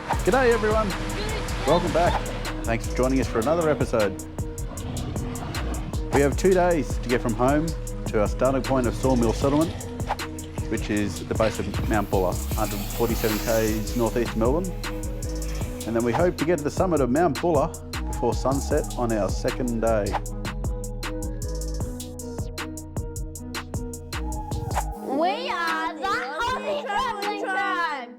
G'day everyone, welcome back. Thanks for joining us for another episode. We have 2 days to get from home to our starting point of Sawmill settlement, which is at the base of Mount Buller, 147 k's northeast of Melbourne. And then we hope to get to the summit of Mount Buller before sunset on our second day. We are the Aussie travelling tribe.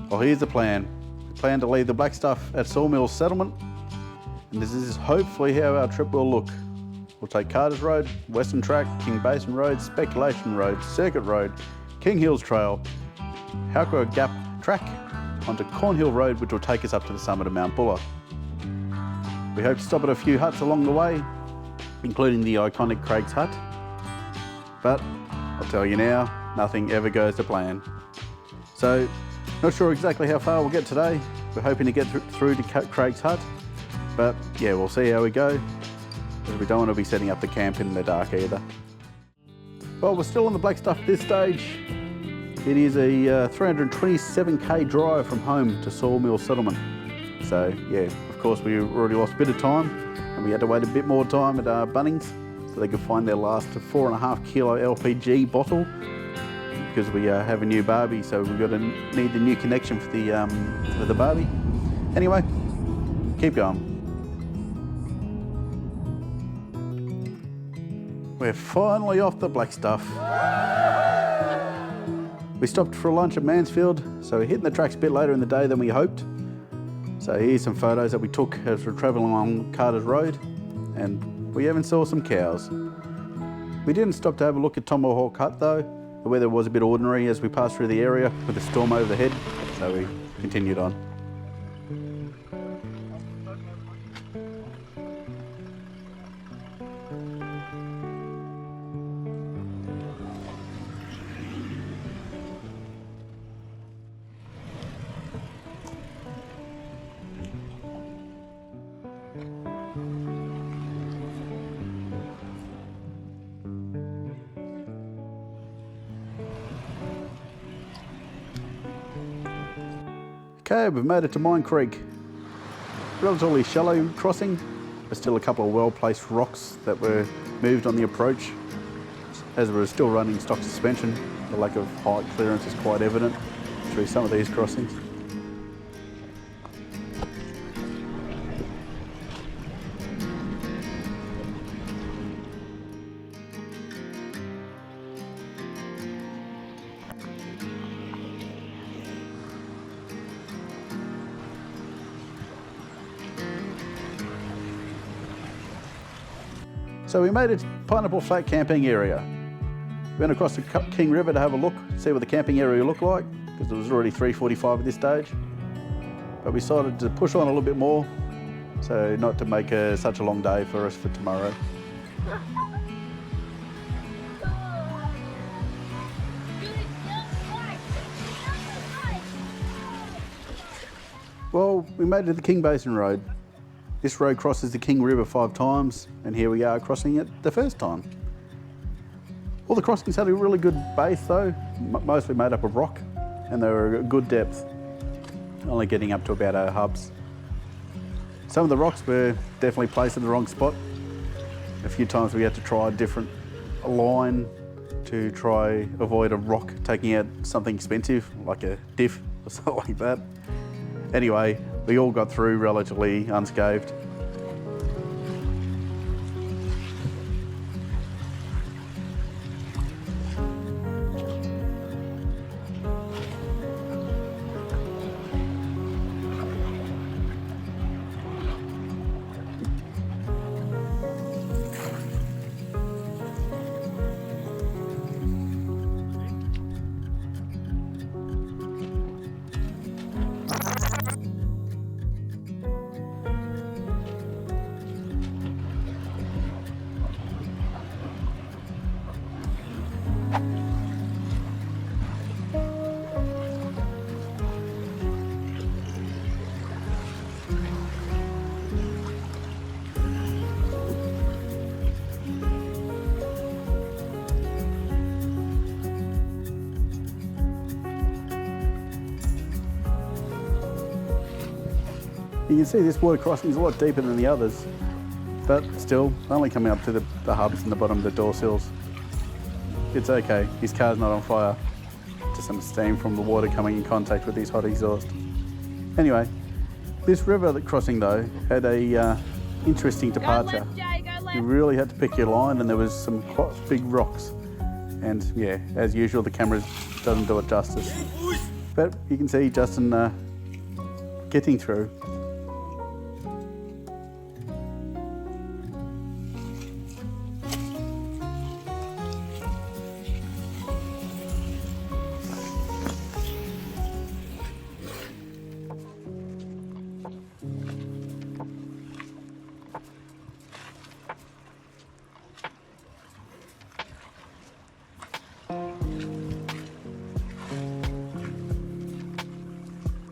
Well, here's the plan. We plan to leave the black stuff at Sawmill settlement, and this is hopefully how our trip will look. We'll take Carter's Road, Weston Track, King Basin Road, Speculation Road, Circuit Road, King Hills Trail, Howqua Gap Track, onto Cornhill Road, which will take us up to the summit of Mount Buller. We hope to stop at a few huts along the way, including the iconic Craig's Hut. But I'll tell you now, nothing ever goes to plan. So, not sure exactly how far we'll get today. We're hoping to get through to Craig's Hut, but yeah, we'll see how we go, because we don't want to be setting up the camp in the dark either. Well, we're still on the black stuff at this stage. It is a 327k drive from home to Sawmill settlement. So yeah, of course we already lost a bit of time, and we had to wait a bit more time at Bunnings so they could find their last 4.5 kilo LPG bottle, because we have a new Barbie, so we've got to need the new connection for the Barbie. Anyway, keep going. We're finally off the black stuff. We stopped for lunch at Mansfield, so we're hitting the tracks a bit later in the day than we hoped. So here's some photos that we took as we're travelling along Carter's Road, and we even saw some cows. We didn't stop to have a look at Tomahawk Hut though. The weather was a bit ordinary as we passed through the area with a storm overhead, so we continued on. Okay, we've made it to Mine Creek. Relatively shallow crossing, but still a couple of well-placed rocks that were moved on the approach. As we're still running stock suspension, the lack of height clearance is quite evident through some of these crossings. So we made it to Pineapple Flat camping area. We went across the King River to have a look, see what the camping area looked like, because it was already 3:45 at this stage. But we decided to push on a little bit more, so not to make such a long day for us for tomorrow. Well, we made it to the King Basin Road. This road crosses the King River 5 times, and here we are crossing it the first time. All the crossings had a really good base though, mostly made up of rock, and they were a good depth, only getting up to about our hubs. Some of the rocks were definitely placed in the wrong spot. A few times we had to try a different line to try avoid a rock taking out something expensive, like a diff or something like that. Anyway, we all got through relatively unscathed. You can see this water crossing is a lot deeper than the others, but still only coming up to the hubs and the bottom of the door sills. It's okay, his car's not on fire. Just some steam from the water coming in contact with his hot exhaust. Anyway, this river crossing though had a interesting departure. Go left, Jay, go left. You really had to pick your line, and there was some quite big rocks. And yeah, as usual, the camera doesn't do it justice. But you can see Justin getting through.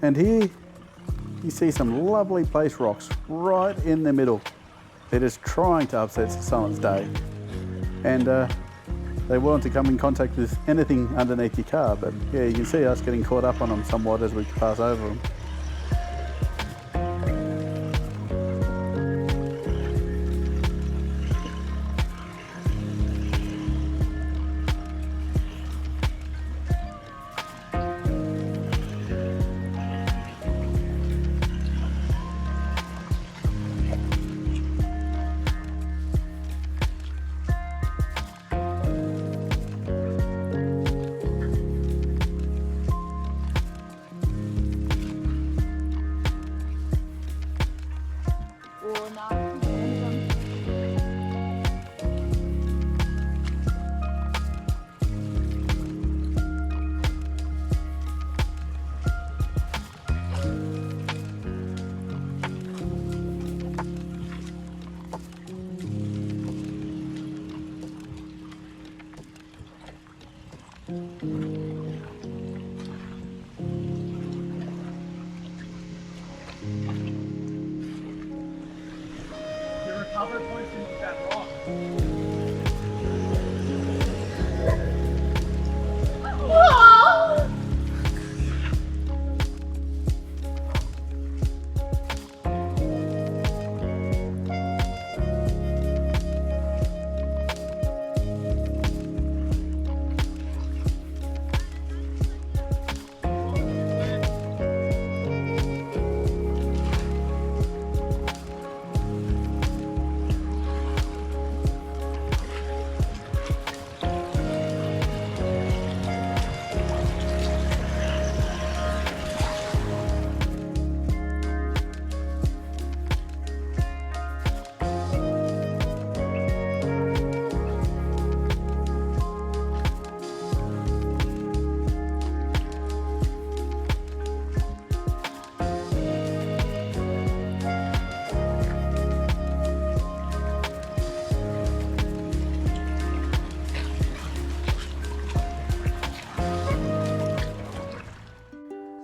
And here you see some lovely place rocks right in the middle. They're just trying to upset someone's day. And they want to come in contact with anything underneath your car, but yeah, you can see us getting caught up on them somewhat as we pass over them.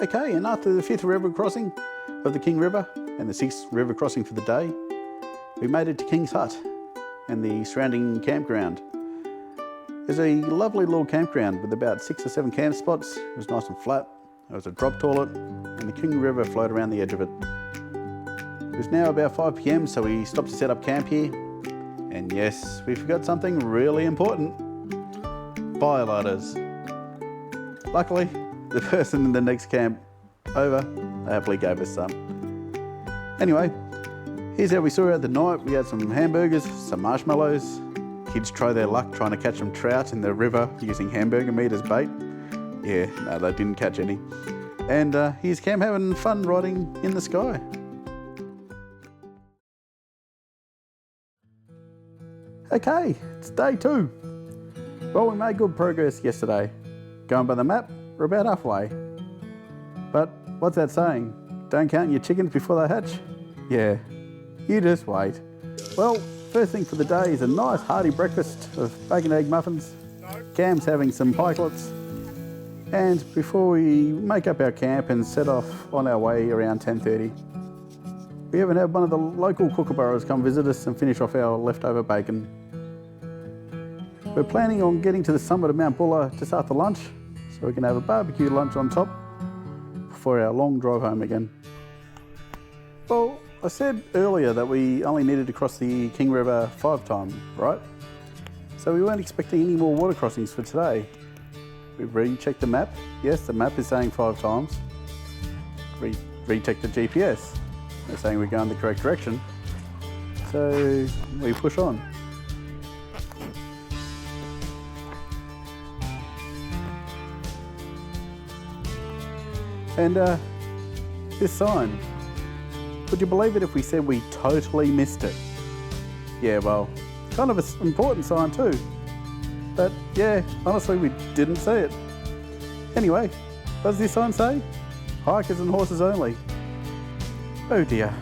Okay, and after the 5th river crossing of the King River and the 6th river crossing for the day, we made it to King's Hut and the surrounding campground. There's a lovely little campground with about 6 or 7 camp spots. It was nice and flat. There was a drop toilet and the King River flowed around the edge of it. It was now about 5 p.m, so we stopped to set up camp here. And yes, we forgot something really important. Fire lighters. Luckily, the person in the next camp over happily gave us some. Anyway, here's how we saw out the night. We had some hamburgers, some marshmallows. Kids try their luck trying to catch some trout in the river using hamburger meat as bait. Yeah, no, they didn't catch any. And here's Cam having fun riding in the sky. Okay, it's day 2. Well, we made good progress yesterday. Going by the map, we're about halfway. But what's that saying? Don't count your chickens before they hatch? Yeah, you just wait. Well, first thing for the day is a nice hearty breakfast of bacon egg muffins. Cam's having some pikelets. And before we make up our camp and set off on our way around 10:30, we even had one of the local kookaburras come visit us and finish off our leftover bacon. We're planning on getting to the summit of Mount Buller just after lunch, so we can have a barbecue lunch on top before our long drive home again. Well, I said earlier that we only needed to cross the King River 5 times, right? So we weren't expecting any more water crossings for today. We've rechecked the map. Yes, the map is saying 5 times. Rechecked the GPS. They're saying we're going the correct direction. So we push on. And this sign, would you believe it if we said we totally missed it? Yeah, well, kind of an important sign too. But yeah, honestly, we didn't see it. Anyway, what does this sign say? Hikers and horses only. Oh dear.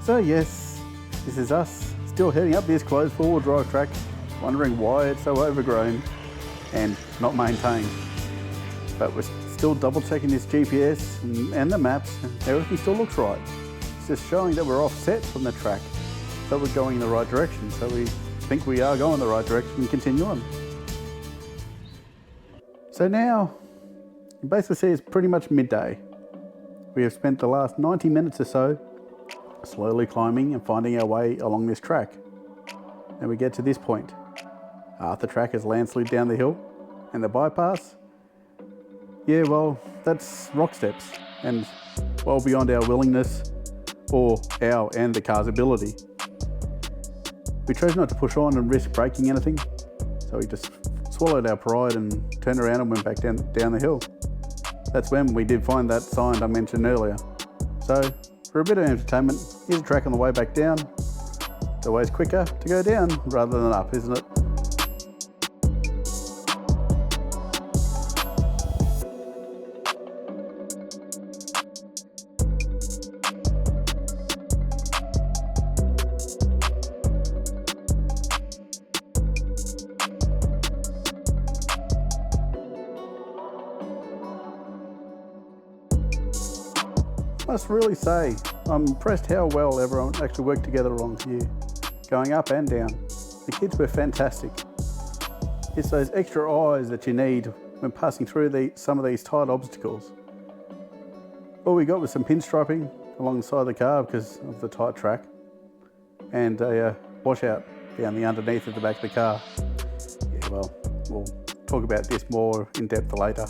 So yes, this is us, still heading up this closed four-wheel drive track, wondering why it's so overgrown and not maintained. But we're still double checking this GPS and the maps, and everything still looks right. It's just showing that we're offset from the track, but we're going in the right direction. So we think we are going the right direction and continue on. So now, you basically see it's pretty much midday. We have spent the last 90 minutes or so slowly climbing and finding our way along this track. And we get to this point. Half the track is landslid down the hill, and the bypass, yeah, well, that's rock steps, and well beyond our willingness or our and the car's ability. We chose not to push on and risk breaking anything, so we just swallowed our pride and turned around and went back down the hill. That's when we did find that sign I mentioned earlier. So, for a bit of entertainment, here's a track on the way back down. It's always quicker to go down rather than up, isn't it? Must really say, I'm impressed how well everyone actually worked together along here, going up and down. The kids were fantastic. It's those extra eyes that you need when passing through some of these tight obstacles. All we got was some pinstriping along the side of the car because of the tight track, and a washout down the underneath of the back of the car. Yeah, well, we'll talk about this more in depth later.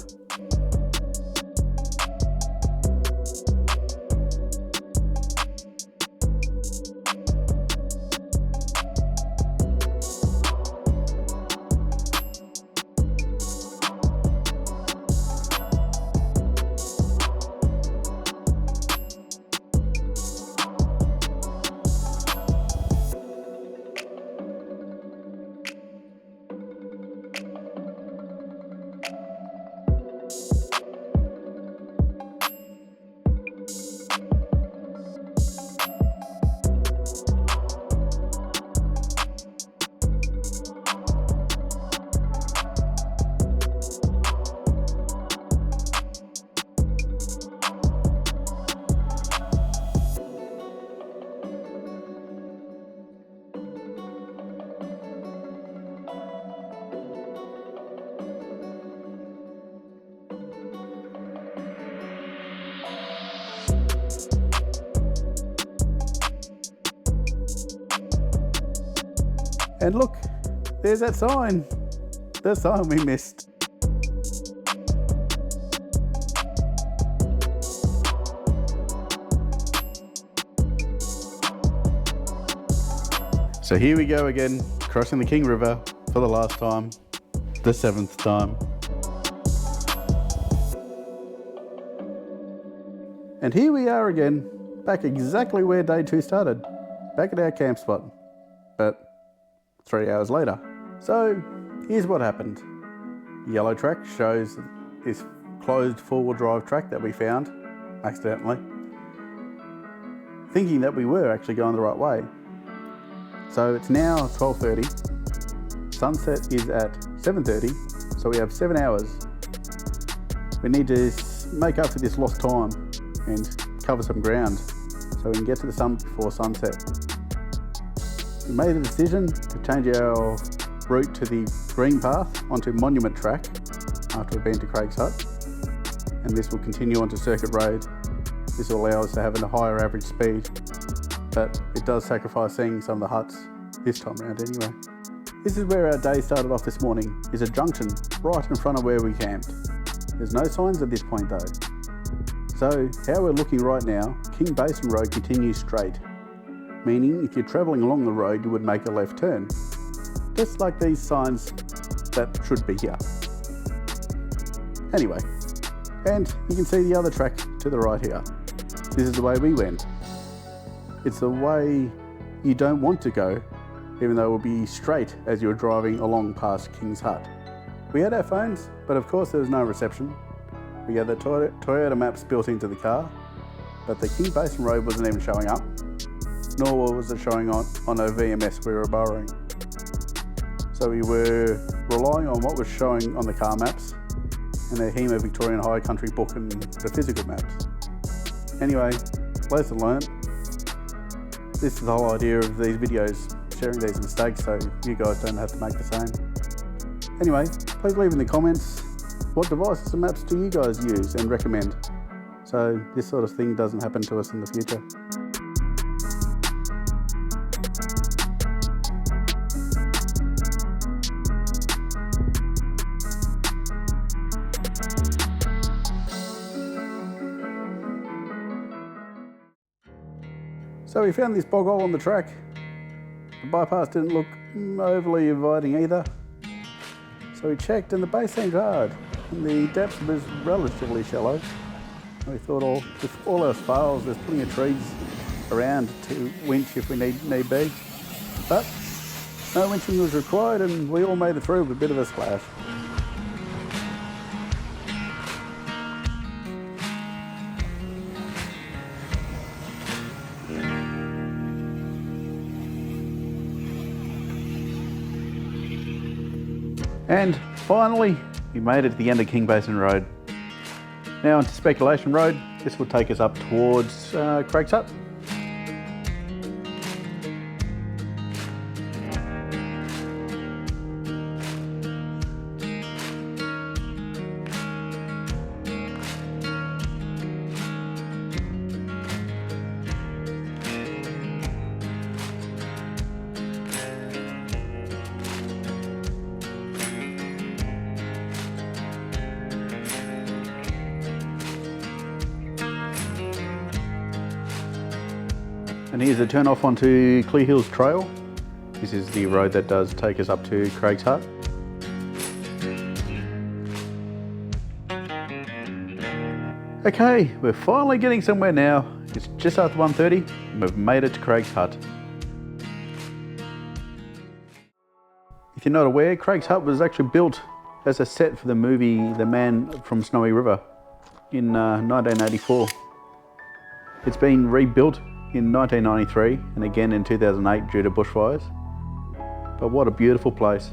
And look, there's that sign. The sign we missed. So here we go again, crossing the King River for the last time, the 7th time. And here we are again, back exactly where day 2 started, back at our camp spot, but 3 hours later. So here's what happened. Yellow track shows this closed four-wheel drive track that we found accidentally, thinking that we were actually going the right way. So it's now 12:30. Sunset is at 7:30, so we have 7 hours. We need to let's make up for this lost time and cover some ground so we can get to the summit before sunset. We made the decision to change our route to the green path onto Monument Track after we've been to Craig's Hut, and this will continue onto Circuit Road. This will allow us to have a higher average speed, but it does sacrifice seeing some of the huts this time around anyway. This is where our day started off this morning, is a junction right in front of where we camped. There's no signs at this point though. So how we're looking right now, King Basin Road continues straight, meaning if you're travelling along the road you would make a left turn, just like these signs that should be here. Anyway, and you can see the other track to the right here. This is the way we went. It's the way you don't want to go, even though it will be straight as you're driving along past King's Hut. We had our phones, but of course there was no reception. We had the Toyota maps built into the car, but the King Basin Road wasn't even showing up, nor was it showing on a VMS we were borrowing. So we were relying on what was showing on the car maps and the HEMA Victorian High Country book and the physical maps. Anyway, lesson learned. This is the whole idea of these videos, sharing these mistakes so you guys don't have to make the same. Anyway, please leave in the comments what devices and maps do you guys use and recommend, so this sort of thing doesn't happen to us in the future. So we found this bog hole on the track. The bypass didn't look overly inviting either. So we checked and the base seemed hard and the depth was relatively shallow. We thought, if all else fails, there's plenty of trees around to winch if we need be. But no winching was required and we all made it through with a bit of a splash. And finally, we made it to the end of King Basin Road. Now onto Speculation Road. This will take us up towards Craig's Hut. And here's a turn off onto Clear Hills Trail. This is the road that does take us up to Craig's Hut. Okay, we're finally getting somewhere now. It's just after 1:30 and we've made it to Craig's Hut. If you're not aware, Craig's Hut was actually built as a set for the movie The Man from Snowy River in 1984. It's been rebuilt in 1993 and again in 2008 due to bushfires. But what a beautiful place.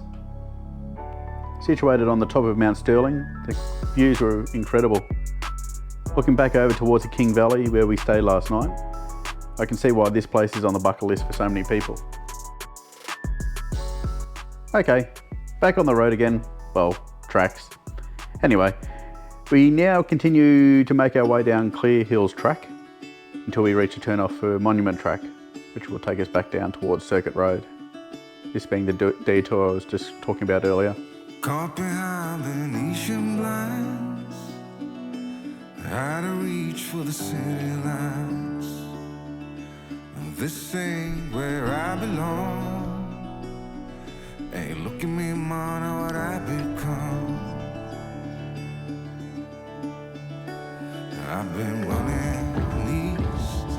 Situated on the top of Mount Stirling, the views were incredible. Looking back over towards the King Valley where we stayed last night, I can see why this place is on the bucket list for so many people. Okay, back on the road again, well, tracks. Anyway, we now continue to make our way down Clear Hills Track until we reach a turn off for Monument Track, which will take us back down towards Circuit Road. This being the detour I was just talking about earlier. Caught behind Venetian blinds, how to reach for the city lines. This ain't where I belong. Hey, look at me, man, what I become. I've been running east,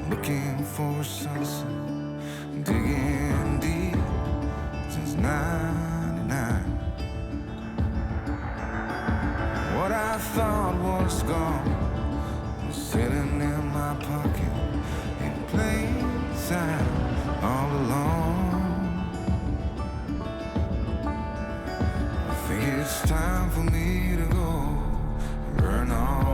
looking for a sunset, digging deep since '99. What I thought was gone was sitting in my pocket in plain sight all along. I think it's time for me to go, burn all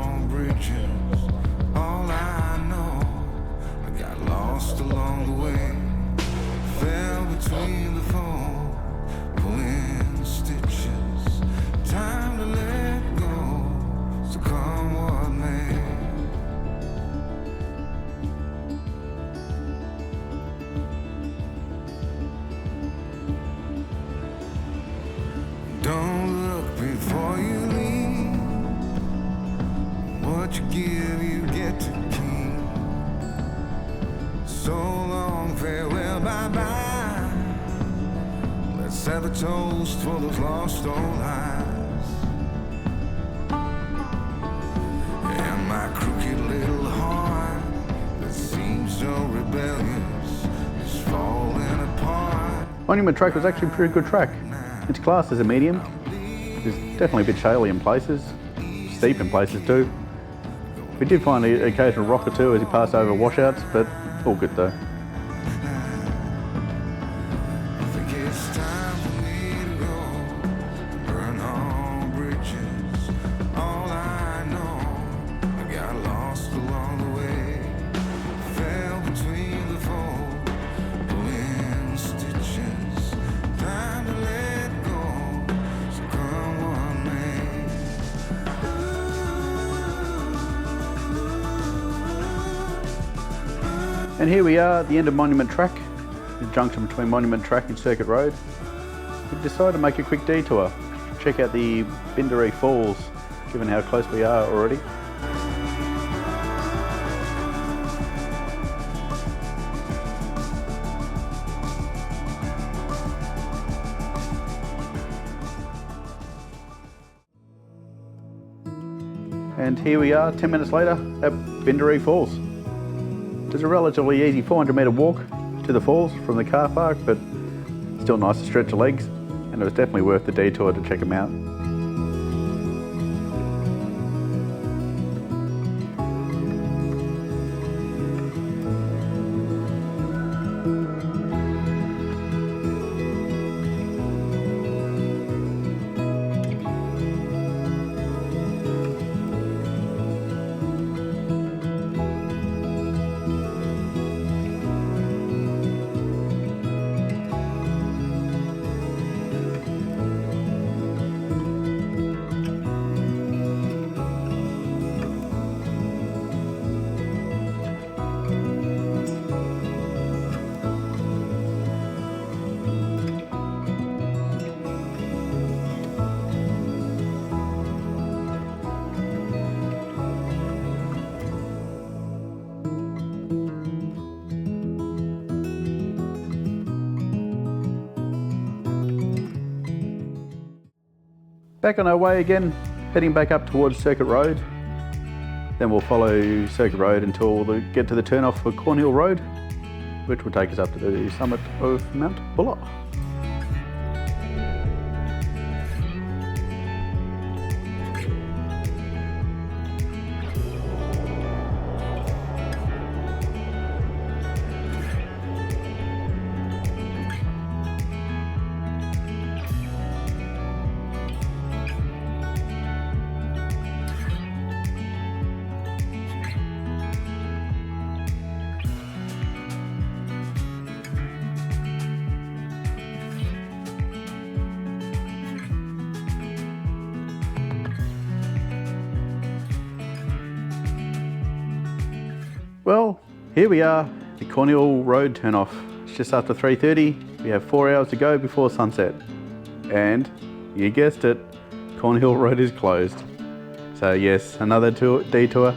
you give, you get to keep. So long, farewell, bye-bye. Let's have a toast for those lost old lives. And my crooked little heart that seems so rebellious is falling apart. Monument Track was actually a pretty good track. It's classed as a medium. It's definitely a bit shaly in places, steep in places too. We did find an occasional rock or two as we passed over washouts, but all good though. I think it's time for me to go, burn all bridges. All I know, I got lost along the way, fell between the fold, pulling stitches. Time to let go, so come what may. And here we are at the end of Monument Track, the junction between Monument Track and Circuit Road. We decided to make a quick detour, check out the Bindaree Falls, given how close we are already. And here we are 10 minutes later at Bindaree Falls. It's a relatively easy 400 metre walk to the falls from the car park, but still nice to stretch the legs, and it was definitely worth the detour to check them out. Back on our way again, heading back up towards Circuit Road. Then we'll follow Circuit Road until we get to the turnoff for Cornhill Road, which will take us up to the summit of Mount Buller. Well, here we are, the Cornhill Road turnoff. It's just after 3:30. We have 4 hours to go before sunset. And, you guessed it, Cornhill Road is closed. So yes, another detour.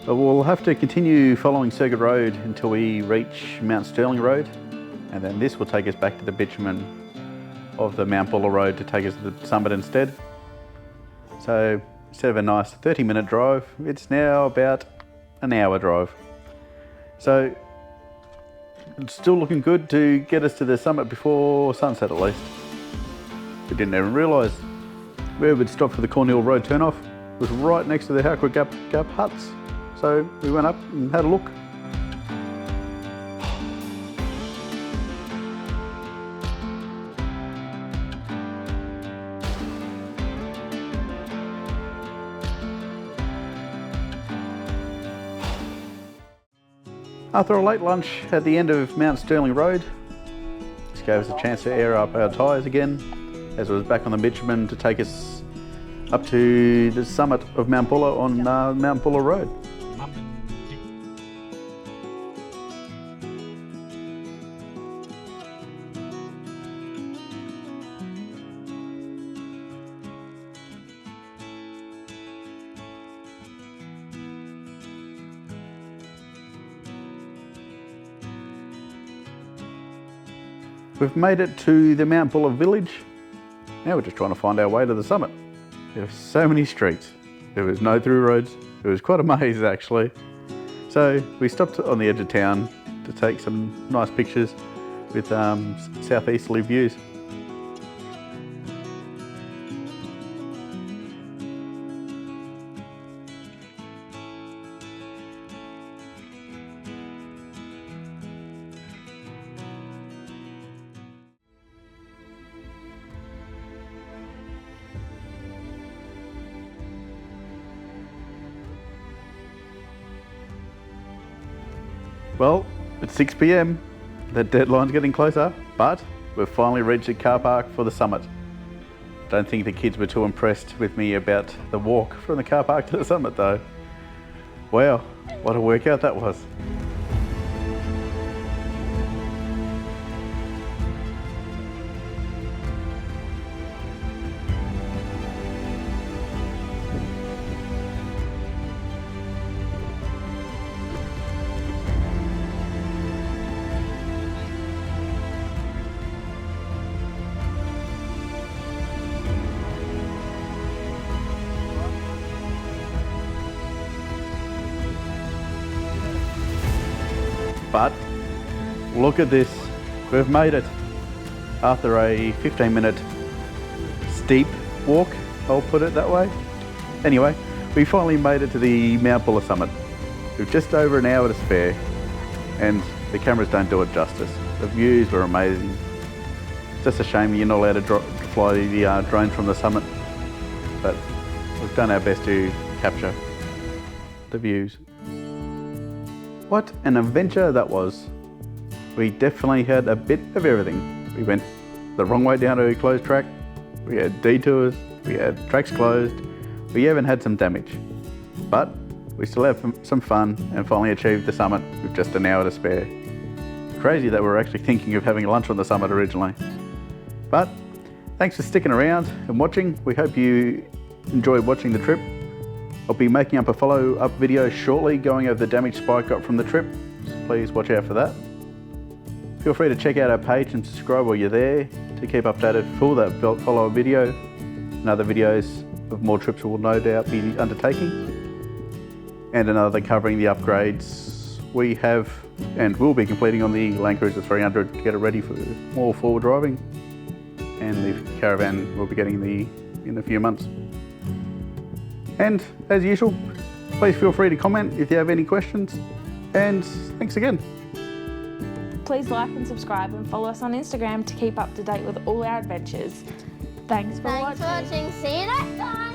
But we'll have to continue following Circuit Road until we reach Mount Stirling Road. And then this will take us back to the bitumen of the Mount Buller Road to take us to the summit instead. So instead of a nice 30-minute drive, it's now about an hour drive. So it's still looking good to get us to the summit before sunset at least. We didn't even realise where we'd stop for the Cornhill Road turnoff was right next to the Howqua Gap huts. So we went up and had a look. After a late lunch at the end of Mount Stirling Road, this gave us a chance to air up our tyres again, as it was back on the bitumen to take us up to the summit of Mount Buller on Mount Buller Road. We've made it to the Mount Buller village. Now we're just trying to find our way to the summit. There are so many streets. There was no through roads. It was quite a maze actually. So we stopped on the edge of town to take some nice pictures with southeasterly views. Well, it's 6 p.m. The deadline's getting closer, but we've finally reached the car park for the summit. Don't think the kids were too impressed with me about the walk from the car park to the summit though. Wow, what a workout that was. But look at this, we've made it. After a 15-minute steep walk, I'll put it that way. Anyway, we finally made it to the Mount Buller summit. We've just over an hour to spare and the cameras don't do it justice. The views were amazing. Just a shame you're not allowed to fly the drone from the summit, but we've done our best to capture the views. What an adventure that was. We definitely had a bit of everything. We went the wrong way down a closed track, we had detours, we had tracks closed, we even had some damage. But we still had some fun and finally achieved the summit with just an hour to spare. Crazy that we were actually thinking of having lunch on the summit originally. But thanks for sticking around and watching. We hope you enjoyed watching the trip. I'll be making up a follow-up video shortly going over the damage Spike got from the trip, so please watch out for that. Feel free to check out our page and subscribe while you're there to keep updated for that follow-up video and other videos of more trips we'll no doubt be undertaking, and another covering the upgrades we have and will be completing on the Land Cruiser 300 to get it ready for more forward driving, and the caravan will be getting in a few months. And as usual, please feel free to comment if you have any questions, and thanks again. Please like and subscribe and follow us on Instagram to keep up to date with all our adventures. Thanks for watching. See you next time.